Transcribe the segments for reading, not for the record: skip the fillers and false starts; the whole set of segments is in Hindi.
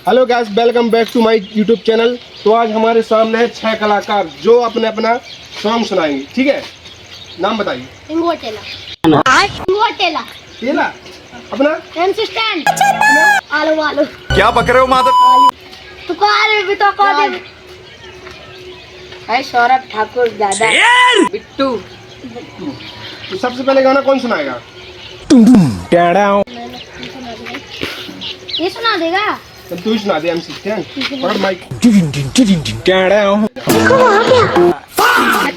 Hello guys, welcome back to my YouTube channel. तो आज हमारे सामने है 6 कलाकार जो अपने अपना सॉन्ग सुनाएंगे। ठीक है, नाम बताइए। टेला अपना MC स्टैंड आलू आलू क्या पक रहे हो माता? तो भी तो है सौरभ ठाकुर दादा बिट्टू। तो सबसे पहले गाना कौन सुनाएगा? ये सुना देगा। तो तू ही सुना दे। MC स्टैंड पकड़ माइक।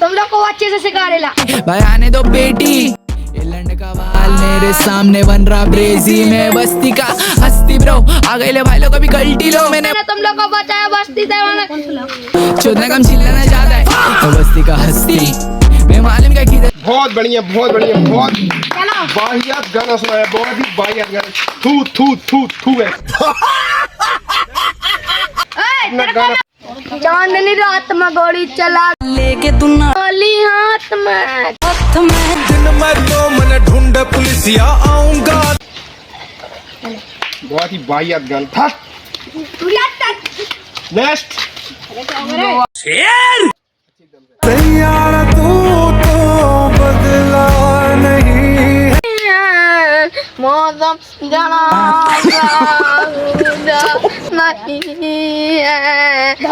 तुम लोग को अच्छे से सिखा रेला। भाई आने दो बेटी, ये लंड का बाल मेरे सामने बन रहा ब्रेजी में बस्ती का हस्ती ब्रो। आ गए ले भाई लोग अभी गलती लो, मैंने तुम लोग को बचाया बस्ती से। चोदने कम चिल्लाना ज्यादा है तो बस्ती का हस्ती मैं मालूम क्या की। बहुत बढ़िया, बहुत बढ़िया, बहुत वाहियात गाना सुनाया, बहुत ही वाहियात गाना। थू थू थू थू है अपना गाना। चांदनी रात में गोली चला लेके तू ना गोली हाथ में दिन में तो मन ढूंढ पुलिसिया आऊंगा। बहुत ही वाहियात गाना था। नेक्स्ट यार तू तो बदला नहीं मौसम जाना नहीं है तू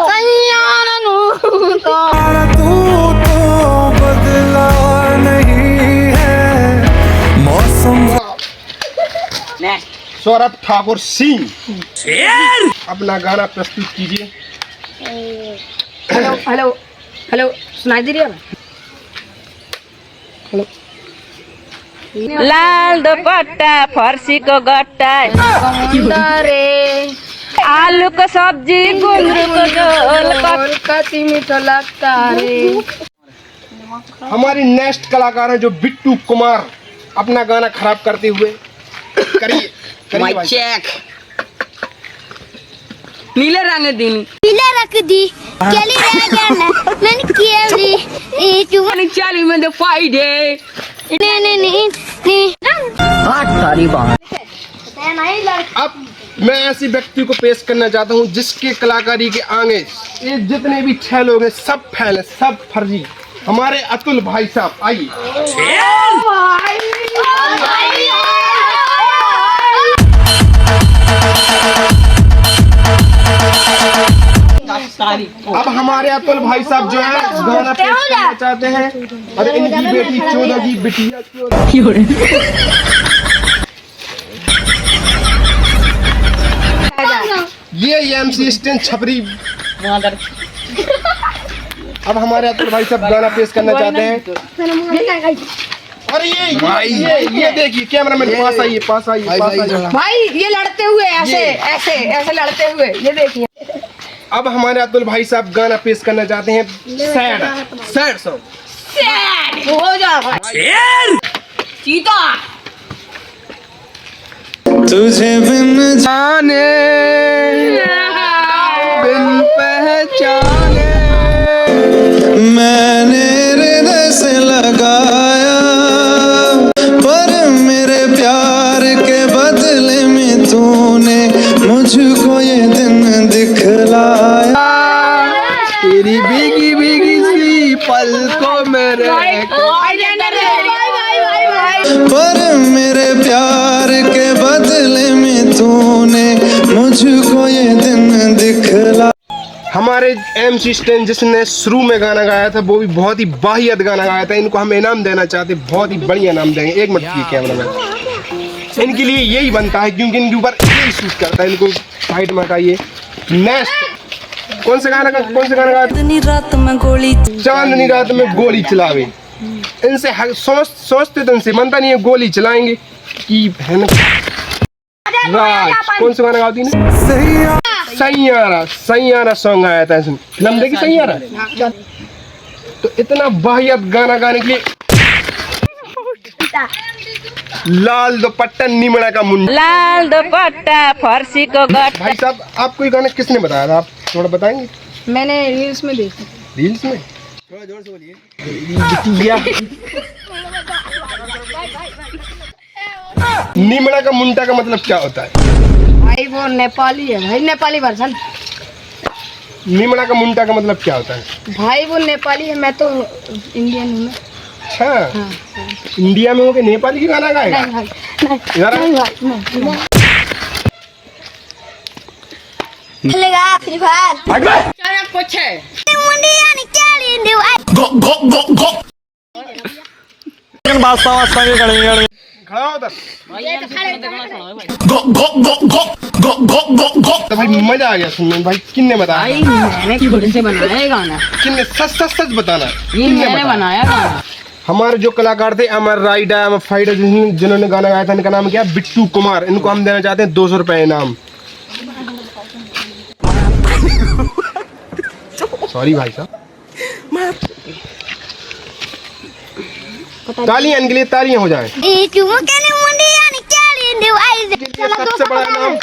तो बदला नहीं है मौसम। सौरभ ठाकुर सिंह अपना गाना प्रस्तुत कीजिए। हेलो हेलो हेलो सुनाई दे रही है? हेलो। लाल दुपट्टा फर्सी को गट्टा रे आलू को सब्जी गुंदरू को झोल कति मीठा लगता रे। हमारी नेक्स्ट कलाकार है जो बिट्टू कुमार, अपना गाना खराब करते हुए। करिए करिए भाई। चेक नीले रंग दिन पीले रख दी चली रह गया ना मैंने केवली ए चुगन चाली में तो फायदे नहीं सारी बात। अब मैं ऐसे व्यक्ति को पेश करना चाहता हूँ जिसके कलाकारी के आगे ये जितने भी 6 लोग हैं सब फैल है, सब फर्जी। हमारे अतुल भाई साहब आइए। अब हमारे अतुल भाई साहब जो है गाना पेश करना चाहते हैं और इनकी बेटी 14 की बिटिया 14। ये MC स्टैंड छपरी। अब हमारे अतुल भाई साहब गाना पेश करना चाहते हैं। और ये देखिए कैमरामैन पास आइए, पास आइए, पास आइए भाई ये लड़ते हुए ऐसे ऐसे ऐसे लड़ते हुए ये देखिए। अब हमारे अतुल भाई साहब गाना पेश करना चाहते हैं सैड सॉन्ग। हो जा भाई चीता तुझे बिन जाने बिन पहचाने मैंने हृदय से लगाया, पर मेरे प्यार के बदले में तूने मुझको ये दिन दिखलाया। तेरी भीगी भीगी सी पलकों में रह पर मेरे प्यार के बदले में तूने मुझको ये दिन दिखला। हमारे MC स्टैंड जिसने शुरू में गाना गाया था वो भी बहुत ही वाहियात गाना गाया था। इनको हम इनाम देना चाहते, बहुत ही बढ़िया इनाम देंगे। एक मिनट की कैमरामैन, इनके लिए यही बनता है क्योंकि इनके ऊपर यही शूट करता है। इनको साइड में हटाइए। नेक्स्ट कौन सा गाना गाया? चांदनी रात में गोली चांदनी रात में गोली चलावे। इनसे सोचते तो इनसे बनता नहीं है, गोली चलाएंगे कि बहन। राज कौन सा गाना गाती है? सैयारा। सैयारा सॉन्ग आया था इसमें, फिल्म देखी सैयारा। तो इतना वाहियात गाना गाने के लिए लाल दुपट्टा निमड़ा का मुंडा। लाल दुपट्टा फर्सी को गट्टा। भाई साहब आपको ये गाना किसने बताया था? आप थोड़ा बताएंगे। मैंने रील्स में देखा। रील्स में? थोड़ा जोर से बोलिए। निमड़ा का मुंडा का मतलब क्या होता है? भाई वो नेपाली है भाई, नेपाली वर्जन। मीमड़ा का मुंडा का मतलब क्या होता है? भाई वो नेपाली है, मैं तो इंडियन हूँ। अच्छा, हाँ। इंडिया में होके नेपाली की गाना गाएगा? नहीं भाई, इधर आ। नहीं भाई, नहीं। खेलेगा फ्री फायर क्या कुछ है? मुंडिया निकाली न्यू आई खड़ा हो उधर। ये तो खड़े तभी मजा आ गया सुनने में। भाई किन्ने बताया? भाई मैंने खुद से बनाया ये गाना, किन्ने? सच सच सच बताना। ये किन्ने मैंने बताया? बनाया गाना। हमारे जो कलाकार थे अमर राइडा, अमर फाइडा, जिन्होंने गाना गाया था, इनका नाम क्या है? बिट्टू कुमार। इनको हम देना चाहते हैं 200 रुपए इनाम। सॉरी भाई साहब। तालियां इनके लिए, तालियां हो जाए। मुंडिया निकाली न्यू आई सबसे बड़ा इनाम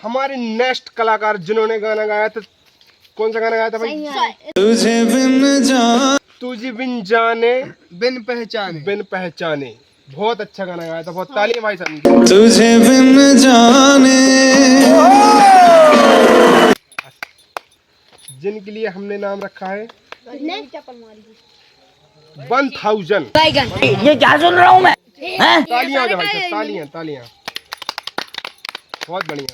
हमारे नेक्स्ट कलाकार जिन्होंने गाना गाया था। कौन सा गाना गाया था भाई? तुझे बिन जाने बिन पहचाने। बहुत अच्छा गाना गाया था। बहुत तालियां भाई साहब। तुझे बिन जाने, जिनके लिए हमने नाम रखा है 1000। ये क्या सुन रहा हूँ मैं? तालियां हो जाए भाई साहब, तालियां। बहुत बढ़िया।